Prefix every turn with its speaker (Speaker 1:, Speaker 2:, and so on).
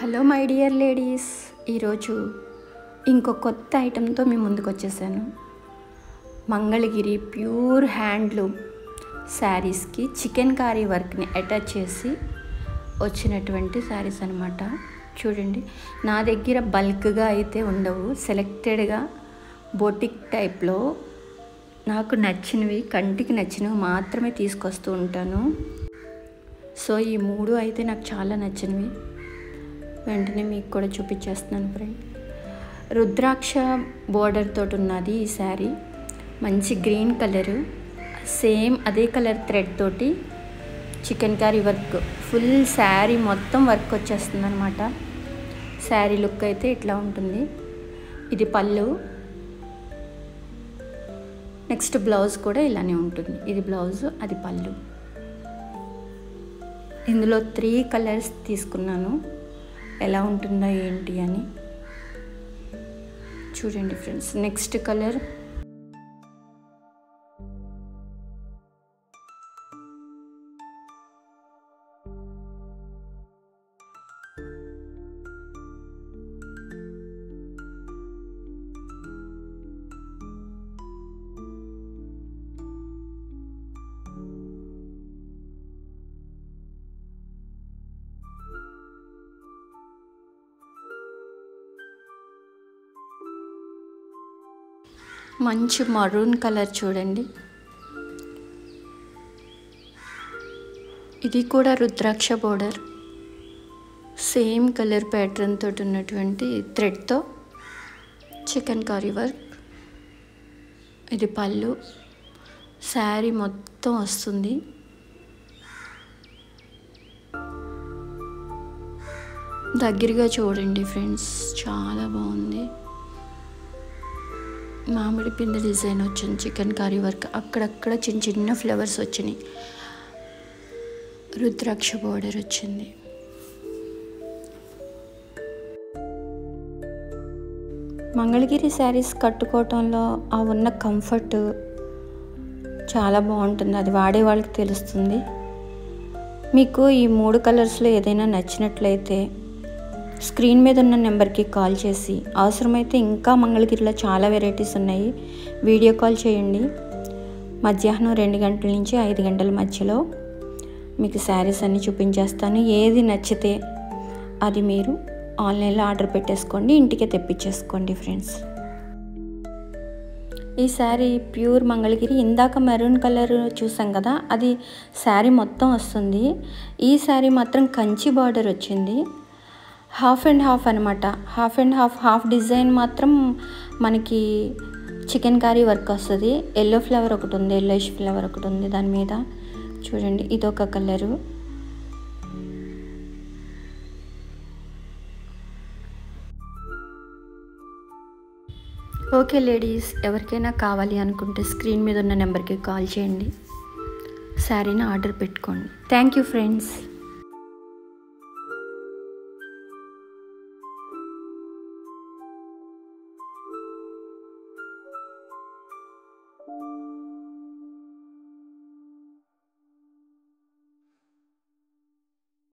Speaker 1: Hello my dear ladies, ఈరోజు ఇంకో కొత్త ఐటెంతో మీ ముందుకు వచ్చేసాను. మంగళగిరి ప్యూర్ హ్యాండ్లూమ్ శారీస్కి చికెన్ కారీ వర్క్ని అటాచ్ చేసి వచ్చినటువంటి శారీస్ అనమాట. చూడండి, నా దగ్గర బల్క్గా అయితే ఉండవు, సెలెక్టెడ్గా బొటిక్ టైప్లో నాకు నచ్చినవి, కంటికి నచ్చినవి మాత్రమే తీసుకొస్తూ ఉంటాను. సో ఈ మూడు అయితే నాకు చాలా నచ్చినవి, వెంటనే మీకు కూడా చూపించేస్తున్నాను ఫ్రెండ్. రుద్రాక్ష బోర్డర్ తోటి ఉన్నది ఈ శారీ. మంచి గ్రీన్ కలరు, సేమ్ అదే కలర్ థ్రెడ్ తోటి chicken curry work, full sari మొత్తం వర్క్ వచ్చేస్తుంది అనమాట. శారీ లుక్ అయితే ఇట్లా ఉంటుంది. ఇది పళ్ళు, నెక్స్ట్ బ్లౌజ్ కూడా ఇలానే ఉంటుంది. ఇది బ్లౌజ్, అది పళ్ళు. ఇందులో 3 కలర్స్ తీసుకున్నాను, ఎలా ఉంటుందో ఏంటి అని చూడండి ఫ్రెండ్స్. నెక్స్ట్ కలర్ మంచి మరూన్ కలర్ చూడండి. ఇది కూడా రుద్రాక్ష బోర్డర్, సేమ్ కలర్ ప్యాటర్న్ తోటి ఉన్నటువంటి థ్రెడ్తో చికెన్ కర్రీ వర్క్. ఇది పళ్ళు, శారీ మొత్తం వస్తుంది. దగ్గరగా చూడండి ఫ్రెండ్స్, చాలా బాగుంది. మామిడి పిండి డిజైన్ వచ్చింది, చికెన్ కర్రీ వర్క్, అక్కడక్కడ చిన్న చిన్న ఫ్లవర్స్ వచ్చినాయి. రుద్రాక్ష బోర్డర్ వచ్చింది. మంగళగిరి శారీస్ కట్టుకోవటంలో ఆ ఉన్న కంఫర్ట్ చాలా బాగుంటుంది, అది వాడే వాళ్ళకి తెలుస్తుంది. మీకు ఈ 3 కలర్స్లో ఏదైనా నచ్చినట్లయితే స్క్రీన్ మీద ఉన్న నెంబర్కి కాల్ చేసి, అవసరమైతే ఇంకా మంగళగిరిలో చాలా వెరైటీస్ ఉన్నాయి, వీడియో కాల్ చేయండి. మధ్యాహ్నం 2 గంటల నుంచి 5 గంటల మధ్యలో మీకు శారీస్ అన్నీ చూపించేస్తాను. ఏది నచ్చితే అది మీరు ఆన్లైన్లో ఆర్డర్ పెట్టేసుకోండి, ఇంటికే తెప్పించేసుకోండి ఫ్రెండ్స్. ఈ శారీ ప్యూర్ మంగళగిరి. ఇందాక మెరూన్ కలర్ చూసాం కదా, అది శారీ మొత్తం వస్తుంది. ఈ శారీ మాత్రం కంచి బార్డర్ వచ్చింది, హాఫ్ అండ్ హాఫ్ అనమాట. Half and half, half design మాత్రం మనకి చికెన్ కర్రీ వర్క్ వస్తుంది. ఎల్లో ఫ్లవర్ ఒకటి ఉంది, ఎల్లోయిష్ ఫ్లవర్ ఒకటి ఉంది దాని మీద. చూడండి, ఇదొక కలరు. ఓకే లేడీస్, ఎవరికైనా కావాలి అనుకుంటే స్క్రీన్ మీద ఉన్న నెంబర్కి కాల్ చేయండి, శారీని ఆర్డర్ పెట్టుకోండి. Thank you friends.